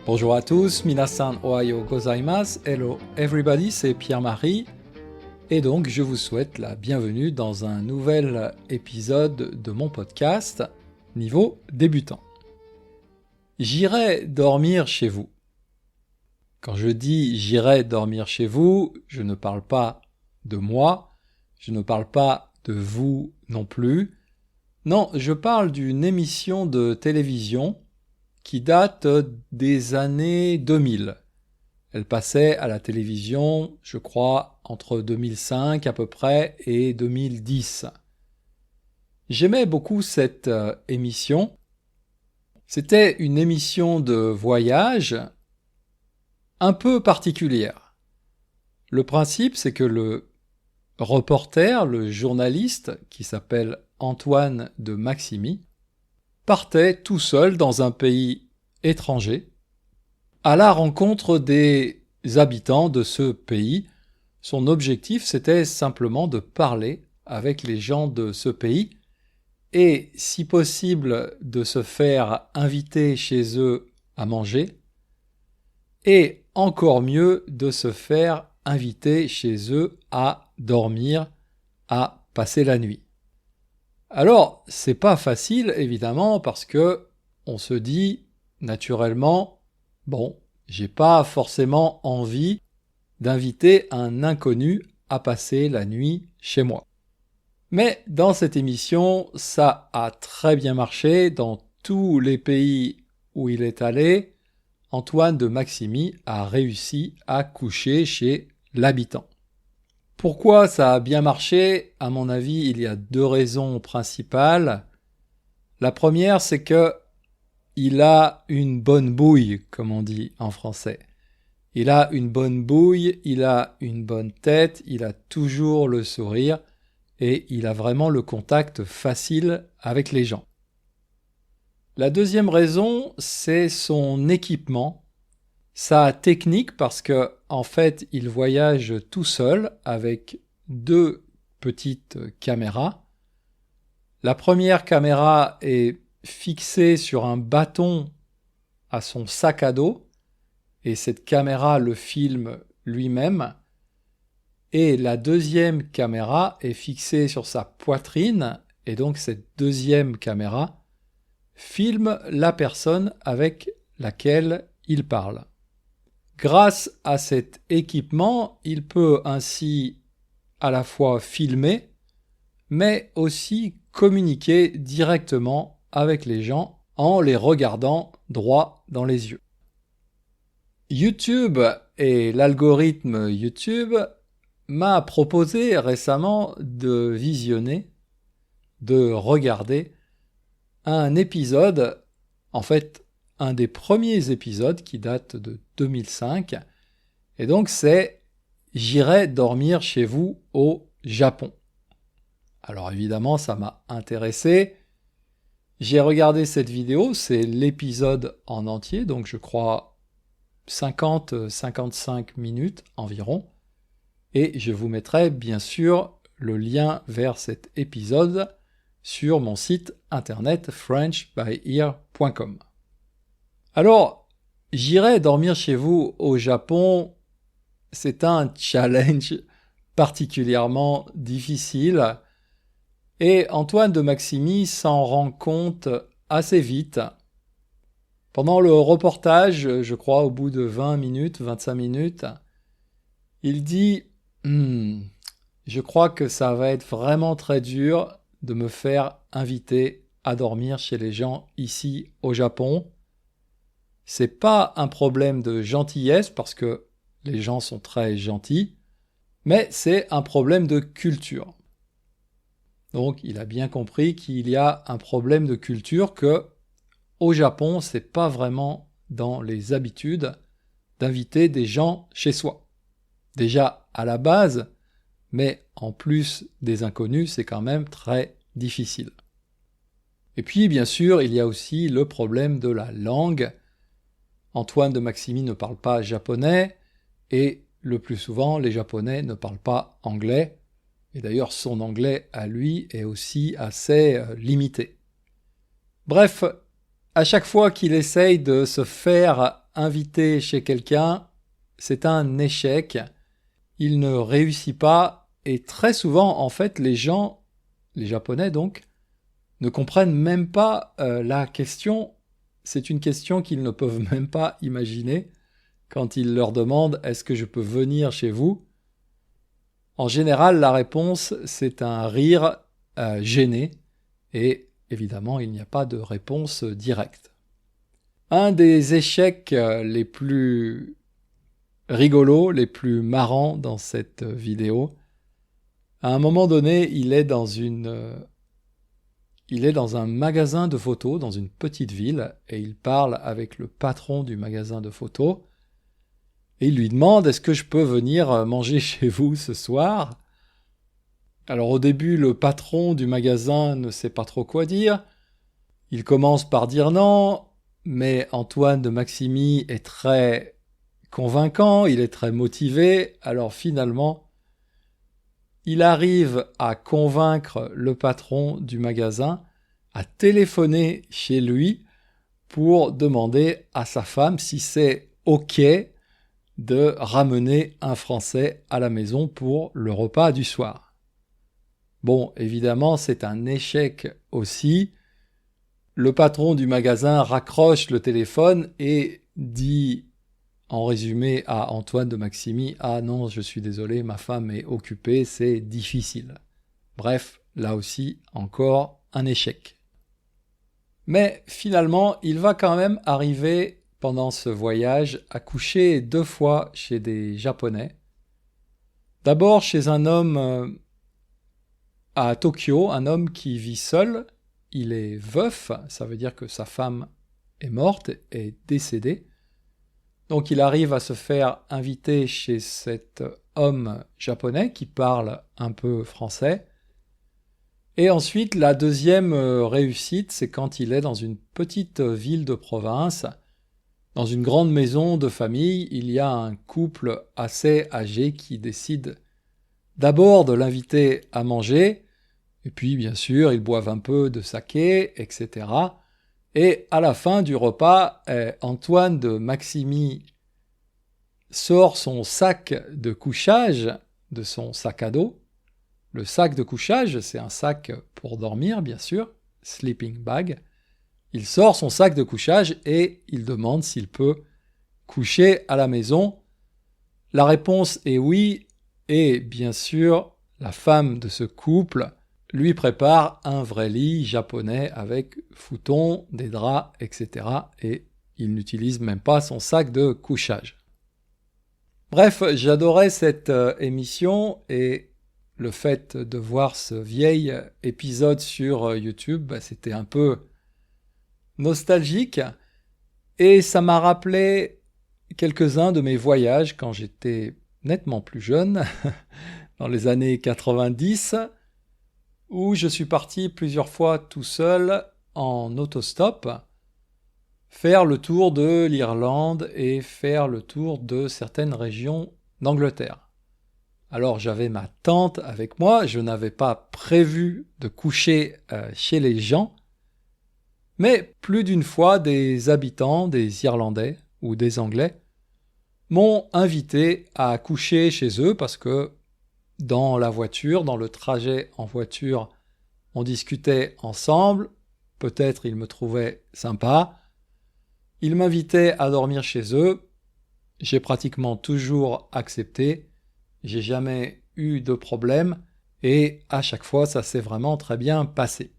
Bonjour à tous, minasan ohayo gozaimasu, hello everybody, c'est Pierre-Marie, et donc je vous souhaite la bienvenue dans un nouvel épisode de mon podcast Niveau débutant. J'irai dormir chez vous. Quand je dis j'irai dormir chez vous, je ne parle pas de moi, je ne parle pas de vous non plus. Non, je parle d'une émission de télévision qui date des années 2000. Elle passait à la télévision, je crois, entre 2005 à peu près et 2010. J'aimais beaucoup cette émission. C'était une émission de voyage un peu particulière. Le principe, c'est que le reporter, le journaliste, qui s'appelle Antoine de Maximi, partait tout seul dans un pays étranger, à la rencontre des habitants de ce pays. Son objectif, c'était simplement de parler avec les gens de ce pays et, si possible, de se faire inviter chez eux à manger et, encore mieux, de se faire inviter chez eux à dormir, à passer la nuit. Alors, c'est pas facile, évidemment, parce que on se dit, naturellement, bon, j'ai pas forcément envie d'inviter un inconnu à passer la nuit chez moi. Mais dans cette émission, ça a très bien marché. Dans tous les pays où il est allé, Antoine de Maximi a réussi à coucher chez l'habitant. Pourquoi ça a bien marché? À mon avis, il y a deux raisons principales. La première, c'est que il a une bonne bouille, comme on dit en français. Il a une bonne bouille, il a une bonne tête, il a toujours le sourire et il a vraiment le contact facile avec les gens. La deuxième raison, c'est son équipement. Sa technique, parce que en fait, il voyage tout seul avec deux petites caméras. La première caméra est fixée sur un bâton à son sac à dos, et cette caméra le filme lui-même. Et la deuxième caméra est fixée sur sa poitrine, et donc cette deuxième caméra filme la personne avec laquelle il parle. Grâce à cet équipement, il peut ainsi à la fois filmer, mais aussi communiquer directement avec les gens en les regardant droit dans les yeux. YouTube et l'algorithme YouTube m'a proposé récemment de visionner, de regarder un épisode, en fait un des premiers épisodes qui date de 2005, et donc c'est « J'irai dormir chez vous au Japon ». Alors évidemment, ça m'a intéressé. J'ai regardé cette vidéo, c'est l'épisode en entier, donc je crois 50-55 minutes environ, et je vous mettrai bien sûr le lien vers cet épisode sur mon site internet frenchbyear.com. Alors, j'irai dormir chez vous au Japon, c'est un challenge particulièrement difficile et Antoine de Maximi s'en rend compte assez vite. Pendant le reportage, je crois au bout de 20 minutes, 25 minutes, il dit « je crois que ça va être vraiment très dur de me faire inviter à dormir chez les gens ici au Japon. C'est pas un problème de gentillesse parce que les gens sont très gentils, mais c'est un problème de culture. » Donc il a bien compris qu'il y a un problème de culture, que au Japon, c'est pas vraiment dans les habitudes d'inviter des gens chez soi. Déjà à la base, mais en plus des inconnus, c'est quand même très difficile. Et puis bien sûr, il y a aussi le problème de la langue. Antoine de Maximi ne parle pas japonais, et le plus souvent, les Japonais ne parlent pas anglais. Et d'ailleurs, son anglais à lui est aussi assez limité. Bref, à chaque fois qu'il essaye de se faire invité chez quelqu'un, c'est un échec. Il ne réussit pas et très souvent, en fait, les gens, les Japonais donc, ne comprennent même pas la question. C'est une question qu'ils ne peuvent même pas imaginer quand ils leur demandent « Est-ce que je peux venir chez vous ?» En général, la réponse, c'est un rire gêné et évidemment, il n'y a pas de réponse directe. Un des échecs les plus rigolos, les plus marrants dans cette vidéo, à un moment donné, il est dans un magasin de photos, dans une petite ville, et il parle avec le patron du magasin de photos, et il lui demande « Est-ce que je peux venir manger chez vous ce soir ?» Alors au début, le patron du magasin ne sait pas trop quoi dire. Il commence par dire non, mais Antoine de Maximi est très convaincant, il est très motivé, alors finalement, il arrive à convaincre le patron du magasin à téléphoner chez lui pour demander à sa femme si c'est OK de ramener un Français à la maison pour le repas du soir. Bon, évidemment, c'est un échec aussi. Le patron du magasin raccroche le téléphone et dit en résumé à Antoine de Maximi « Ah non, je suis désolé, ma femme est occupée, c'est difficile. » Bref, là aussi, encore un échec. Mais finalement, il va quand même arriver pendant ce voyage à coucher 2 fois chez des Japonais. D'abord chez un homme à Tokyo, un homme qui vit seul. Il est veuf, ça veut dire que sa femme est morte, est décédée. Donc il arrive à se faire inviter chez cet homme japonais qui parle un peu français. Et ensuite, la deuxième réussite, c'est quand il est dans une petite ville de province, dans une grande maison de famille, il y a un couple assez âgé qui décide d'abord de l'inviter à manger, et puis bien sûr, ils boivent un peu de saké, etc. Et à la fin du repas, Antoine de Maximi sort son sac de couchage de son sac à dos. Le sac de couchage, c'est un sac pour dormir, bien sûr, sleeping bag. Il sort son sac de couchage et il demande s'il peut coucher à la maison. La réponse est oui, et bien sûr, la femme de ce couple lui prépare un vrai lit japonais avec futon, des draps, etc. Et il n'utilise même pas son sac de couchage. Bref, j'adorais cette émission et le fait de voir ce vieil épisode sur YouTube, c'était un peu nostalgique et ça m'a rappelé quelques-uns de mes voyages quand j'étais nettement plus jeune, dans les années 90, où je suis parti plusieurs fois tout seul en autostop, faire le tour de l'Irlande et faire le tour de certaines régions d'Angleterre. Alors j'avais ma tante avec moi, je n'avais pas prévu de coucher chez les gens, mais plus d'une fois des habitants, des Irlandais ou des Anglais, m'ont invité à coucher chez eux parce que dans la voiture, dans le trajet en voiture, on discutait ensemble, peut-être ils me trouvaient sympa, ils m'invitaient à dormir chez eux, j'ai pratiquement toujours accepté, j'ai jamais eu de problème et à chaque fois ça s'est vraiment très bien passé.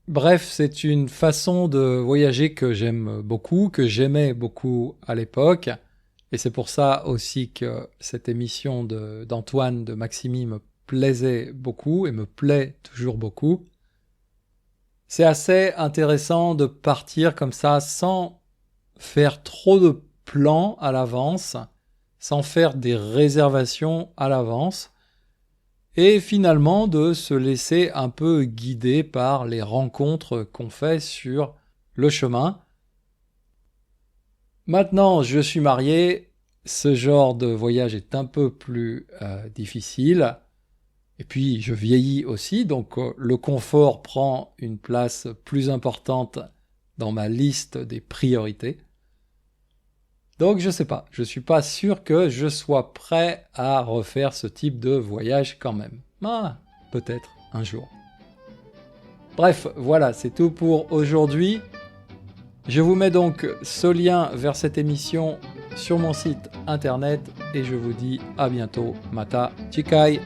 Bref, c'est une façon de voyager que j'aime beaucoup, que j'aimais beaucoup à l'époque, et c'est pour ça aussi que cette émission d'Antoine de Maximi me plaisait beaucoup et me plaît toujours beaucoup. C'est assez intéressant de partir comme ça sans faire trop de plans à l'avance, sans faire des réservations à l'avance, et finalement de se laisser un peu guider par les rencontres qu'on fait sur le chemin. Maintenant, je suis marié, ce genre de voyage est un peu plus difficile, et puis je vieillis aussi, donc le confort prend une place plus importante dans ma liste des priorités. Donc je sais pas, je suis pas sûr que je sois prêt à refaire ce type de voyage quand même. Ah, peut-être un jour. Bref, voilà, c'est tout pour aujourd'hui. Je vous mets donc ce lien vers cette émission sur mon site internet et je vous dis à bientôt. Mata Chikai.